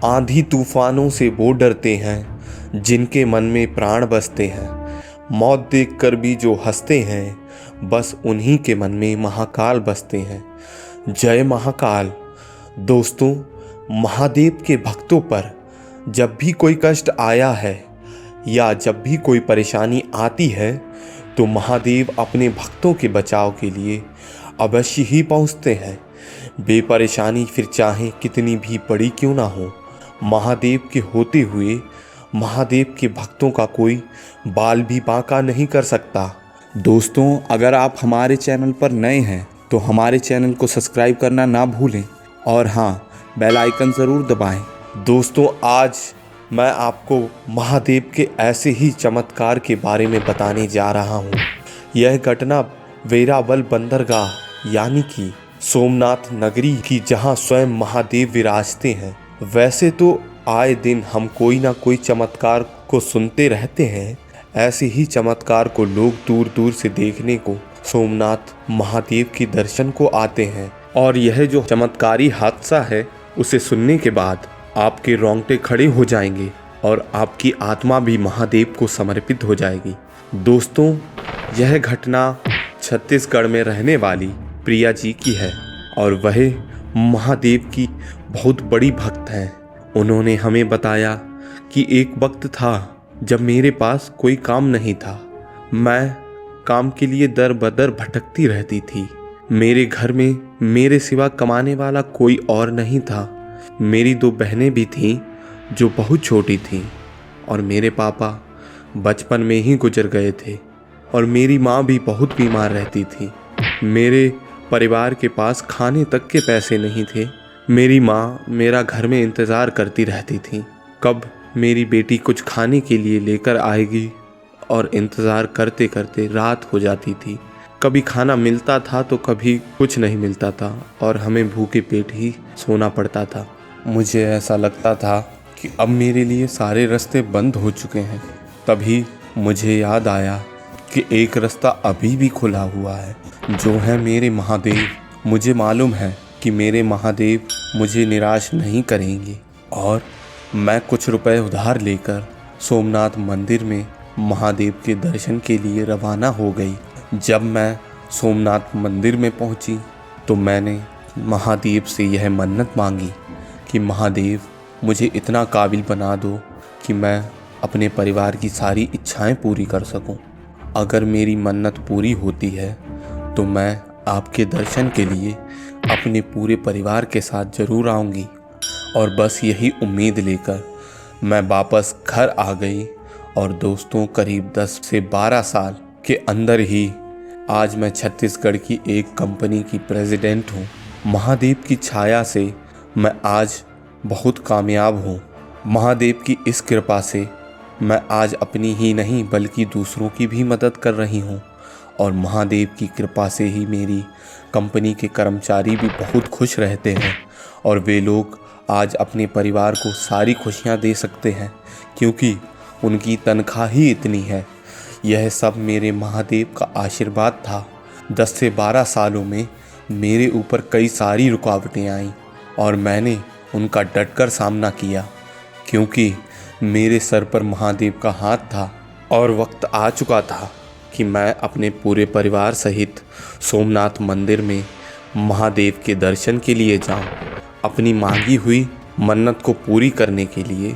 आंधी तूफानों से वो डरते हैं जिनके मन में प्राण बसते हैं। मौत देखकर भी जो हंसते हैं बस उन्हीं के मन में महाकाल बसते हैं। जय महाकाल। दोस्तों, महादेव के भक्तों पर जब भी कोई कष्ट आया है या जब भी कोई परेशानी आती है तो महादेव अपने भक्तों के बचाव के लिए अवश्य ही पहुंचते हैं। बेपरेशानी फिर चाहे कितनी भी बड़ी क्यों ना हो, महादेव के होते हुए महादेव के भक्तों का कोई बाल भी बांका नहीं कर सकता। दोस्तों, अगर आप हमारे चैनल पर नए हैं तो हमारे चैनल को सब्सक्राइब करना ना भूलें और हाँ, बेल आइकन ज़रूर दबाएं। दोस्तों, आज मैं आपको महादेव के ऐसे ही चमत्कार के बारे में बताने जा रहा हूँ। यह घटना वेरावल बंदरगाह यानी कि सोमनाथ नगरी की, जहाँ स्वयं महादेव विराजते हैं। वैसे तो आए दिन हम कोई ना कोई चमत्कार को सुनते रहते हैं। ऐसे ही चमत्कार को लोग दूर दूर से देखने को सोमनाथ महादेव के दर्शन को आते हैं। और यह जो चमत्कारी हादसा है उसे सुनने के बाद आपके रोंगटे खड़े हो जाएंगे और आपकी आत्मा भी महादेव को समर्पित हो जाएगी। दोस्तों, यह घटना छत्तीसगढ़ में रहने वाली प्रिया जी की है और वह महादेव की बहुत बड़ी भक्त हैं। उन्होंने हमें बताया कि एक वक्त था जब मेरे पास कोई काम नहीं था। मैं काम के लिए दर बदर भटकती रहती थी। मेरे घर में मेरे सिवा कमाने वाला कोई और नहीं था। मेरी 2 बहनें भी थीं जो बहुत छोटी थीं और मेरे पापा बचपन में ही गुजर गए थे और मेरी माँ भी बहुत बीमार रहती थी। मेरे परिवार के पास खाने तक के पैसे नहीं थे। मेरी माँ मेरा घर में इंतज़ार करती रहती थी कब मेरी बेटी कुछ खाने के लिए लेकर आएगी, और इंतज़ार करते करते रात हो जाती थी। कभी खाना मिलता था तो कभी कुछ नहीं मिलता था और हमें भूखे पेट ही सोना पड़ता था। मुझे ऐसा लगता था कि अब मेरे लिए सारे रास्ते बंद हो चुके हैं। तभी मुझे याद आया कि एक रास्ता अभी भी खुला हुआ है, जो है मेरे महादेव। मुझे मालूम है कि मेरे महादेव मुझे निराश नहीं करेंगे और मैं कुछ रुपए उधार लेकर सोमनाथ मंदिर में महादेव के दर्शन के लिए रवाना हो गई। जब मैं सोमनाथ मंदिर में पहुंची तो मैंने महादेव से यह मन्नत मांगी कि महादेव, मुझे इतना काबिल बना दो कि मैं अपने परिवार की सारी इच्छाएं पूरी कर सकूं। अगर मेरी मन्नत पूरी होती है तो मैं आपके दर्शन के लिए अपने पूरे परिवार के साथ ज़रूर आऊँगी। और बस यही उम्मीद लेकर मैं वापस घर आ गई। और दोस्तों, करीब 10 से 12 साल के अंदर ही आज मैं छत्तीसगढ़ की एक कंपनी की प्रेसिडेंट हूँ। महादेव की छाया से मैं आज बहुत कामयाब हूँ। महादेव की इस कृपा से मैं आज अपनी ही नहीं बल्कि दूसरों की भी मदद कर रही हूँ। और महादेव की कृपा से ही मेरी कंपनी के कर्मचारी भी बहुत खुश रहते हैं और वे लोग आज अपने परिवार को सारी खुशियाँ दे सकते हैं क्योंकि उनकी तनख्वाह ही इतनी है। यह सब मेरे महादेव का आशीर्वाद था। 10 से 12 सालों में मेरे ऊपर कई सारी रुकावटें आईं और मैंने उनका डटकर सामना किया क्योंकि मेरे सर पर महादेव का हाथ था। और वक्त आ चुका था कि मैं अपने पूरे परिवार सहित सोमनाथ मंदिर में महादेव के दर्शन के लिए जाऊं, अपनी मांगी हुई मन्नत को पूरी करने के लिए,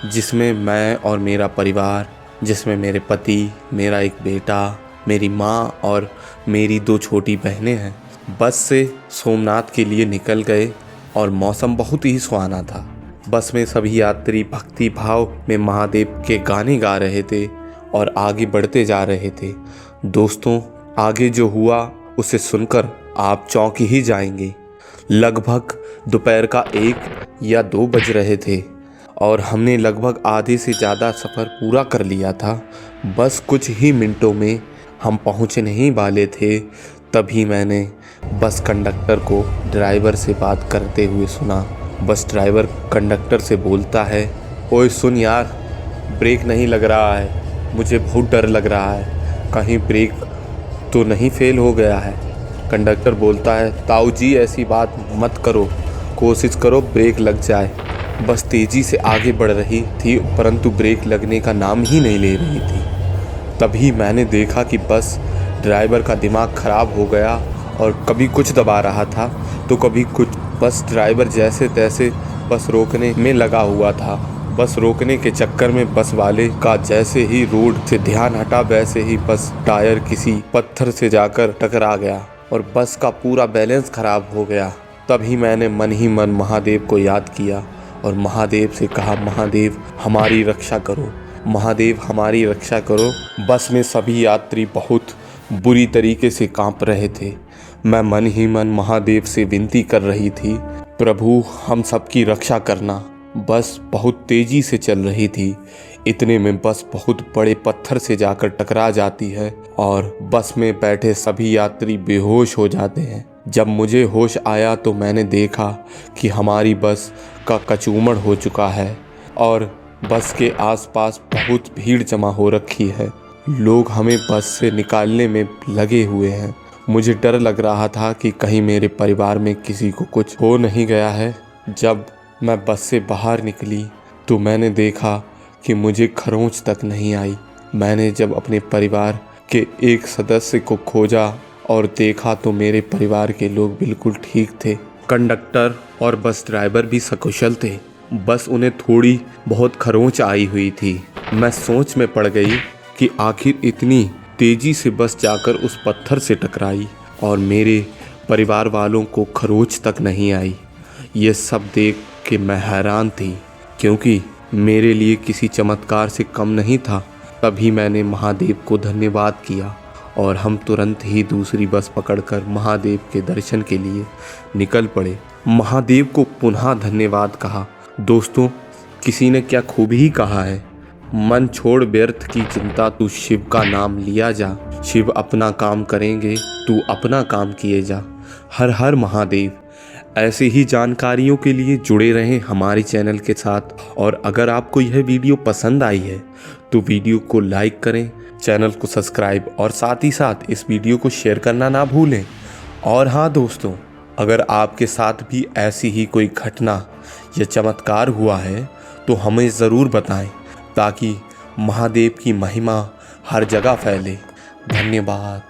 जिसमें मैं और मेरा परिवार, जिसमें मेरे पति, मेरा एक बेटा, मेरी माँ और मेरी 2 छोटी बहनें हैं, बस से सोमनाथ के लिए निकल गए और मौसम बहुत ही सुहाना था। बस में सभी यात्री भक्ति भाव में महादेव के गाने गा रहे थे और आगे बढ़ते जा रहे थे। दोस्तों, आगे जो हुआ उसे सुनकर आप चौंक ही जाएंगे। लगभग दोपहर का 1 या 2 बज रहे थे और हमने लगभग आधे से ज़्यादा सफ़र पूरा कर लिया था। बस कुछ ही मिनटों में हम पहुंचने ही वाले थे। तभी मैंने बस कंडक्टर को ड्राइवर से बात करते हुए सुना। बस ड्राइवर कंडक्टर से बोलता है, ओए सुन यार, ब्रेक नहीं लग रहा है, मुझे बहुत डर लग रहा है, कहीं ब्रेक तो नहीं फेल हो गया है। कंडक्टर बोलता है, ताऊ जी ऐसी बात मत करो, कोशिश करो ब्रेक लग जाए। बस तेजी से आगे बढ़ रही थी, परंतु ब्रेक लगने का नाम ही नहीं ले रही थी। तभी मैंने देखा कि बस ड्राइवर का दिमाग खराब हो गया और कभी कुछ दबा रहा था तो कभी कुछ। बस ड्राइवर जैसे तैसे बस रोकने में लगा हुआ था। बस रोकने के चक्कर में बस वाले का जैसे ही रोड से ध्यान हटा, वैसे ही बस टायर किसी पत्थर से जाकर टकरा गया और बस का पूरा बैलेंस खराब हो गया। तभी मैंने मन ही मन महादेव को याद किया और महादेव से कहा, महादेव हमारी रक्षा करो, महादेव हमारी रक्षा करो। बस में सभी यात्री बहुत बुरी तरीके से कांप रहे थे। मैं मन ही मन महादेव से विनती कर रही थी, प्रभु हम सबकी रक्षा करना। बस बहुत तेजी से चल रही थी। इतने में बस बहुत बड़े पत्थर से जाकर टकरा जाती है और बस में बैठे सभी यात्री बेहोश हो जाते हैं। जब मुझे होश आया तो मैंने देखा कि हमारी बस का कचूमड़ हो चुका है और बस के आसपास बहुत भीड़ जमा हो रखी है। लोग हमें बस से निकालने में लगे हुए हैं। मुझे डर लग रहा था कि कहीं मेरे परिवार में किसी को कुछ हो नहीं गया है। जब मैं बस से बाहर निकली तो मैंने देखा कि मुझे खरोंच तक नहीं आई। मैंने जब अपने परिवार के एक सदस्य को खोजा और देखा तो मेरे परिवार के लोग बिल्कुल ठीक थे। कंडक्टर और बस ड्राइवर भी सकुशल थे। बस उन्हें थोड़ी बहुत खरोंच आई हुई थी। मैं सोच में पड़ गई कि आखिर इतनी तेजी से बस जाकर उस पत्थर से टकराई और मेरे परिवार वालों को खरोंच तक नहीं आई। ये सब देख के मैं हैरान थी, क्योंकि मेरे लिए किसी चमत्कार से कम नहीं था। तभी मैंने महादेव को धन्यवाद किया और हम तुरंत ही दूसरी बस पकड़कर महादेव के दर्शन के लिए निकल पड़े। महादेव को पुनः धन्यवाद कहा। दोस्तों, किसी ने क्या खूब ही कहा है, मन छोड़ व्यर्थ की चिंता, तू शिव का नाम लिया जा। शिव अपना काम करेंगे, तू अपना काम किए जा। हर हर महादेव। ऐसे ही जानकारियों के लिए जुड़े रहें हमारे चैनल के साथ। और अगर आपको यह वीडियो पसंद आई है तो वीडियो को लाइक करें, चैनल को सब्सक्राइब और साथ ही साथ इस वीडियो को शेयर करना ना भूलें। और हाँ दोस्तों, अगर आपके साथ भी ऐसी ही कोई घटना या चमत्कार हुआ है तो हमें ज़रूर बताएं, ताकि महादेव की महिमा हर जगह फैले। धन्यवाद।